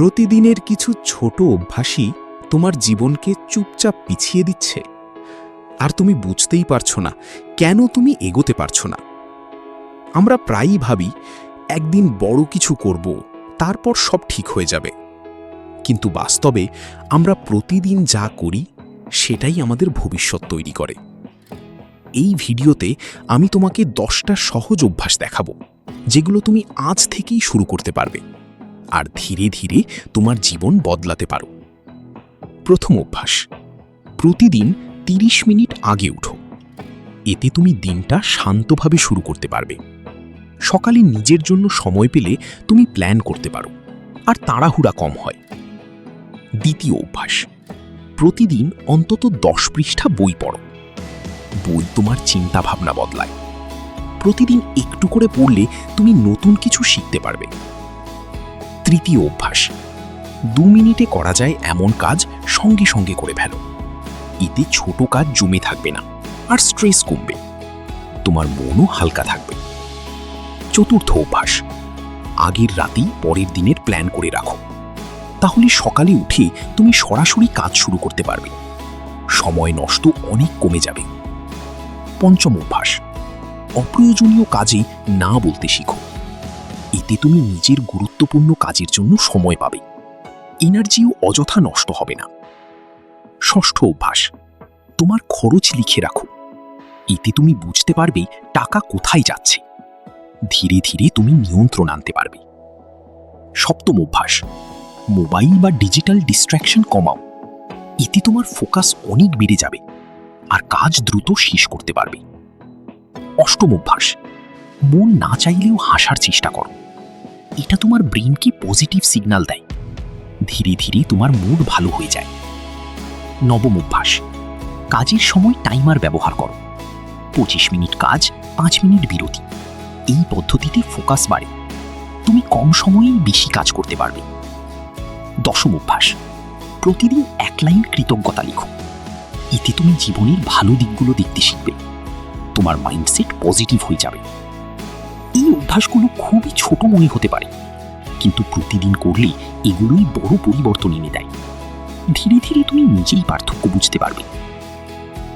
প্রতিদিনের কিছু ছোট অভ্যাসই তোমার জীবনকে চুপচাপ পিছিয়ে দিচ্ছে, আর তুমি বুঝতেই পারছো না কেন তুমি এগোতে পারছো না। আমরা প্রায়ই ভাবি একদিন বড় কিছু করব, তারপর সব ঠিক হয়ে যাবে। কিন্তু বাস্তবে আমরা প্রতিদিন যা করি সেটাই আমাদের ভবিষ্যৎ তৈরি করে। এই ভিডিওতে আমি তোমাকে 10টা সহজ অভ্যাস দেখাবো, যেগুলো তুমি আজ থেকেই শুরু করতে পারবে আর ধীরে ধীরে তোমার জীবন বদলাতে পারো। প্রথম অভ্যাস, প্রতিদিন 30 মিনিট আগে উঠো। এতে তুমি দিনটা শান্তভাবে শুরু করতে পারবে। সকালে নিজের জন্য সময় পেলে তুমি প্ল্যান করতে পারো, আর তাড়াহুড়া কম হয়। দ্বিতীয় অভ্যাস, প্রতিদিন অন্তত 10 পৃষ্ঠা বই পড়ো। বই তোমার চিন্তা ভাবনা বদলায়। প্রতিদিন একটু করে পড়লে তুমি নতুন কিছু শিখতে পারবে। তৃতীয় অভ্যাস, 2 মিনিটে করা যায় এমন কাজ সঙ্গে সঙ্গে করে ফেলো। এতে ছোট কাজ জমে থাকবে না, আর স্ট্রেস কমবে। তোমার মনও হালকা থাকবে। চতুর্থ অভ্যাস, আগের রাতেই পরের দিনের প্ল্যান করে রাখো। তাহলে সকালে উঠে তুমি সরাসরি কাজ শুরু করতে পারবে। সময় নষ্ট অনেক কমে যাবে। পঞ্চম অভ্যাস, অপ্রয়োজনীয় কাজে না বলতে শিখো। এতে তুমি নিজের গুরুত্বপূর্ণ কাজের জন্য সময় পাবে। এনার্জিও অযথা নষ্ট হবে না। ষষ্ঠ অভ্যাস, তোমার খরচ লিখে রাখো। এতে তুমি বুঝতে পারবে টাকা কোথায় যাচ্ছে। ধীরে ধীরে তুমি নিয়ন্ত্রণ আনতে পারবে। সপ্তম অভ্যাস, মোবাইল বা ডিজিটাল ডিস্ট্র্যাকশন কমাও। এতে তোমার ফোকাস অনেক বেড়ে যাবে আর কাজ দ্রুত শেষ করতে পারবে। অষ্টম অভ্যাস, মন না চাইলেও হাসার চেষ্টা করো। এটা তোমার ব্রেনকে পজিটিভ সিগন্যাল দেয়। ধীরে ধীরে তোমার মুড ভালো হয়ে যায়। নবম অভ্যাস, কাজের সময় টাইমার ব্যবহার করো। 25 মিনিট কাজ, 5 মিনিট বিরতি। এই পদ্ধতিতে ফোকাস বাড়ে। তুমি কম সময়েই বেশি কাজ করতে পারবে। দশম অভ্যাস, প্রতিদিন 1 লাইন কৃতজ্ঞতা লিখো। এতে তুমি জীবনের ভালো দিকগুলো দেখতে শিখবে। তোমার মাইন্ডসেট পজিটিভ হয়ে যাবে। এই অভ্যাসগুলো খুবই ছোট মনে হতে পারে, কিন্তু প্রতিদিন করলে এগুলোই বড় পরিবর্তন এনে দেয়। ধীরে ধীরে তুমি নিজেই পার্থক্য বুঝতে পারবে।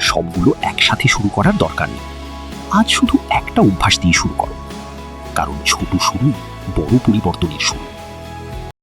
সবগুলো একসাথে শুরু করার দরকার নেই। আজ শুধু একটা অভ্যাস দিয়ে শুরু করো, কারণ ছোট শুরু বড় পরিবর্তনের শুরু।